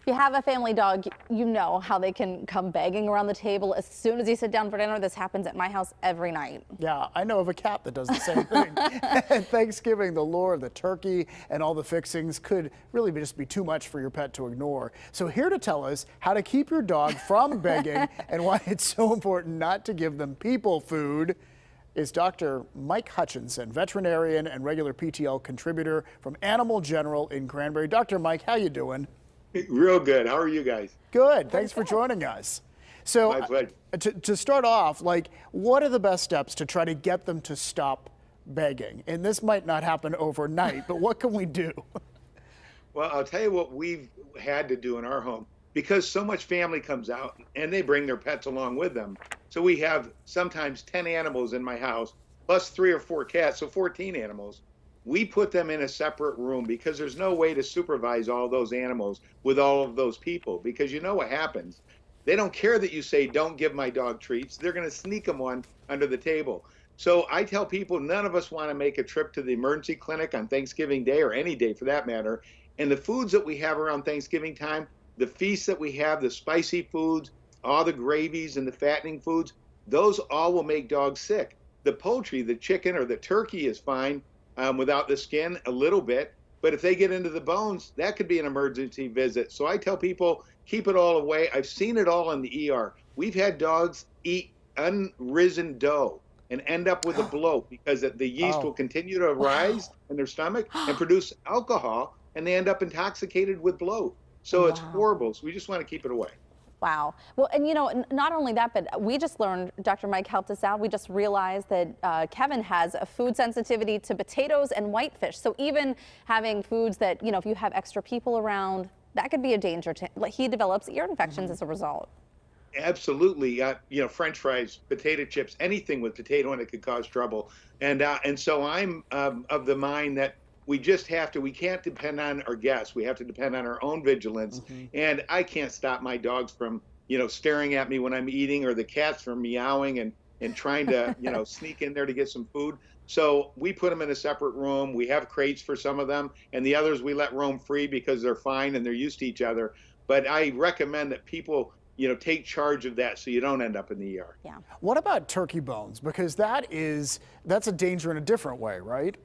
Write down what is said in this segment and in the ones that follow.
you have a family dog, you know how they can come begging around the table as soon as you sit down for dinner. This happens at my house every night. Yeah, I know of a cat that does the same thing. At Thanksgiving, the lure, the turkey, and all the fixings could really just be too much for your pet to ignore. So here to tell us how to keep your dog from begging and why it's so important not to give them people food is Dr. Mike Hutchinson, veterinarian and regular PTL contributor from Animal General in Cranberry. Dr. Mike, how you doing? Real good. How are you guys? Good. Thanks for joining us. So My pleasure. To start off, what are the best steps to try to get them to stop begging? And this might not happen overnight, but what can we do? Well, I'll tell you what we've had to do in our home, because so much family comes out and they bring their pets along with them. So we have sometimes 10 animals in my house, plus 3 or 4 cats, so 14 animals. We put them in a separate room because there's no way to supervise all those animals with all of those people, because you know what happens. They don't care that you say, don't give my dog treats. They're going to sneak them one under the table. So I tell people, none of us want to make a trip to the emergency clinic on Thanksgiving Day, or any day for that matter. And the foods that we have around Thanksgiving time, the feasts that we have, the spicy foods, all the gravies and the fattening foods, those all will make dogs sick. The poultry, the chicken or the turkey is fine without the skin a little bit. But if they get into the bones, that could be an emergency visit. So I tell people, keep it all away. I've seen it all in the ER. We've had dogs eat unrisen dough and end up with a bloat because the yeast will continue to rise in their stomach and produce alcohol, and they end up intoxicated with bloat. So it's horrible. So we just want to keep it away. Wow. Well, and you know, not only that, but we just learned, Dr. Mike helped us out, we just realized that Kevin has a food sensitivity to potatoes and whitefish. So even having foods that, you know, if you have extra people around, that could be a danger to him. He develops ear infections as a result. Absolutely. You know, French fries, potato chips, anything with potato in it could cause trouble. And so I'm of the mind that we can't depend on our guests. We have to depend on our own vigilance. And I can't stop my dogs from, you know, staring at me when I'm eating, or the cats from meowing and trying to, you know, sneak in there to get some food. So we put them in a separate room. We have crates for some of them, and the others we let roam free because they're fine and they're used to each other. But I recommend that people, you know, take charge of that so you don't end up in the ER. Yeah. What about turkey bones? Because that's a danger in a different way, right?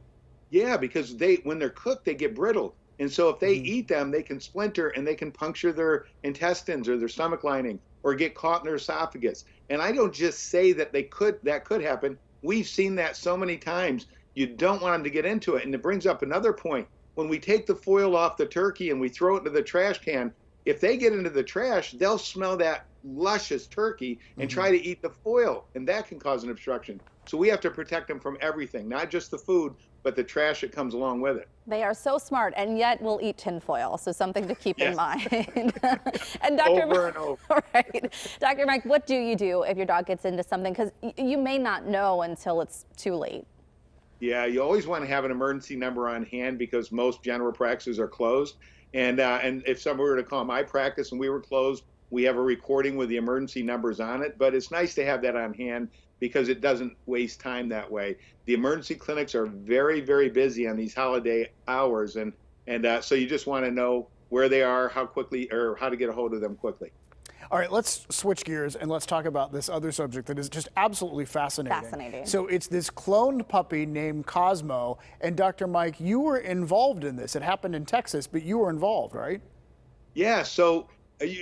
Yeah, because when they're cooked, they get brittle. And so if they eat them, they can splinter and they can puncture their intestines or their stomach lining, or get caught in their esophagus. And I don't just say that that could happen. We've seen that so many times. You don't want them to get into it. And it brings up another point. When we take the foil off the turkey and we throw it into the trash can, if they get into the trash, they'll smell that luscious turkey and try to eat the foil, and that can cause an obstruction. So we have to protect them from everything, not just the food, but the trash that comes along with it. They are so smart, and yet will eat tinfoil, so something to keep in mind. And Dr. Over and over. Right. Dr. Mike, what do you do if your dog gets into something? Because you may not know until it's too late. Yeah, you always want to have an emergency number on hand, because most general practices are closed. And if someone were to call my practice and we were closed, we have a recording with the emergency numbers on it. But it's nice to have that on hand, because it doesn't waste time that way. The emergency clinics are very, very busy on these holiday hours, and so you just want to know where they are, how quickly, or how to get a hold of them quickly. All right, let's switch gears and let's talk about this other subject that is just absolutely fascinating. So it's this cloned puppy named Cosmo, and Dr. Mike, you were involved in this. It happened in Texas, but you were involved, right? Yeah, so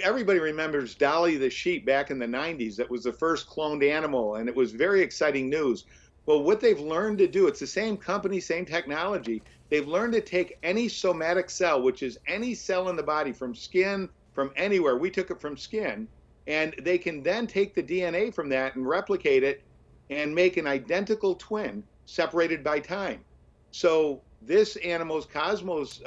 everybody remembers Dolly the sheep back in the 90s. That was the first cloned animal, and it was very exciting news. Well, what they've learned to do, it's the same company, same technology. They've learned to take any somatic cell, which is any cell in the body, from skin, from anywhere. We took it from skin, and they can then take the DNA from that and replicate it and make an identical twin separated by time. So this animal's, Cosmo's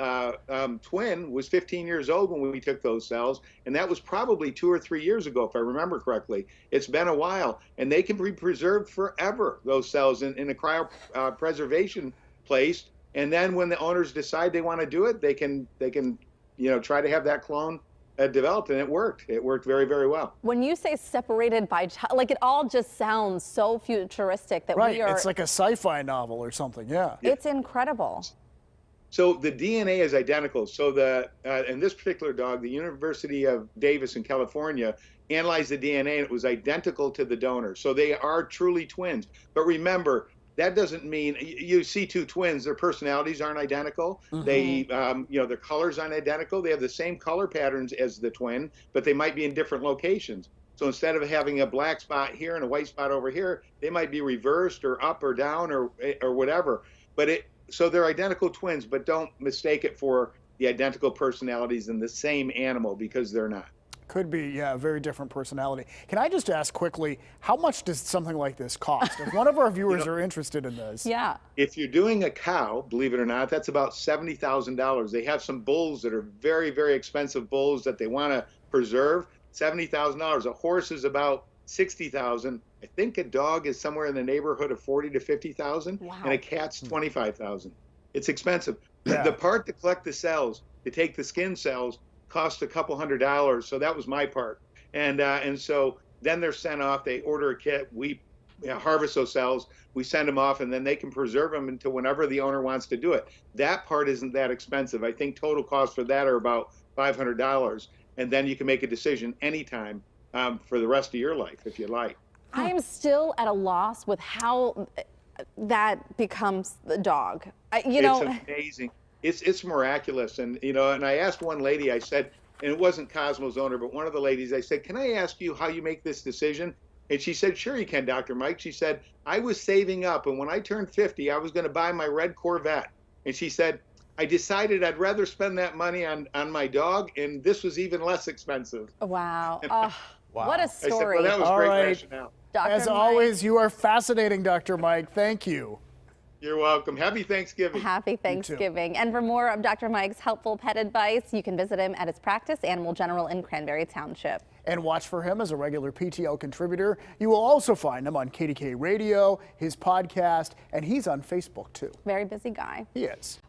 twin, was 15 years old when we took those cells, and that was probably 2 or 3 years ago, if I remember correctly. It's been a while, and they can be preserved forever, those cells, in a cryopreservation place. And then when the owners decide they want to do it, they can you know, try to have that clone developed, and it worked. It worked very, very well. When you say separated by child, like, it all just sounds so futuristic that we are. It's like a sci-fi novel or something. Yeah. It's incredible. So the DNA is identical. So in this particular dog, the University of Davis in California analyzed the DNA and it was identical to the donor. So they are truly twins. But remember, that doesn't mean you see two twins, their personalities aren't identical. They, their colors aren't identical. They have the same color patterns as the twin, but they might be in different locations. So instead of having a black spot here and a white spot over here, they might be reversed or up or down or whatever. So they're identical twins, but don't mistake it for the identical personalities in the same animal, because they're not. Could be, yeah, a very different personality. Can I just ask quickly, how much does something like this cost? If one of our viewers are interested in this. Yeah. If you're doing a cow, believe it or not, that's about $70,000. They have some bulls that are very, very expensive bulls that they want to preserve. $70,000. A horse is about $60,000. I think a dog is somewhere in the neighborhood of $40,000 to $50,000, Wow. and a cat's $25,000. It's expensive. Yeah. The part to collect the cells, to take the skin cells, cost a couple $100. So that was my part, and so then they're sent off. They order a kit. We harvest those cells. We send them off, and then they can preserve them until whenever the owner wants to do it. That part isn't that expensive. I think total costs for that are about $500, and then you can make a decision anytime for the rest of your life if you like. I am still at a loss with how that becomes the dog. It's amazing. It's miraculous. And, and I asked one lady, I said, and it wasn't Cosmo's owner, but one of the ladies, I said, can I ask you how you make this decision? And she said, sure you can, Dr. Mike. She said, I was saving up, and when I turned 50, I was going to buy my red Corvette. And she said, I decided I'd rather spend that money on my dog, and this was even less expensive. Wow. Oh, Wow. What a I said, story. well, that was All great right. rationale. Dr. As Mike. always, you are fascinating, Dr. Mike. Thank you. You're welcome. Happy Thanksgiving. Happy Thanksgiving. And for more of Dr. Mike's helpful pet advice, you can visit him at his practice, Animal General in Cranberry Township. And watch for him as a regular PTL contributor. You will also find him on KDK Radio, his podcast, and he's on Facebook too. Very busy guy. He is.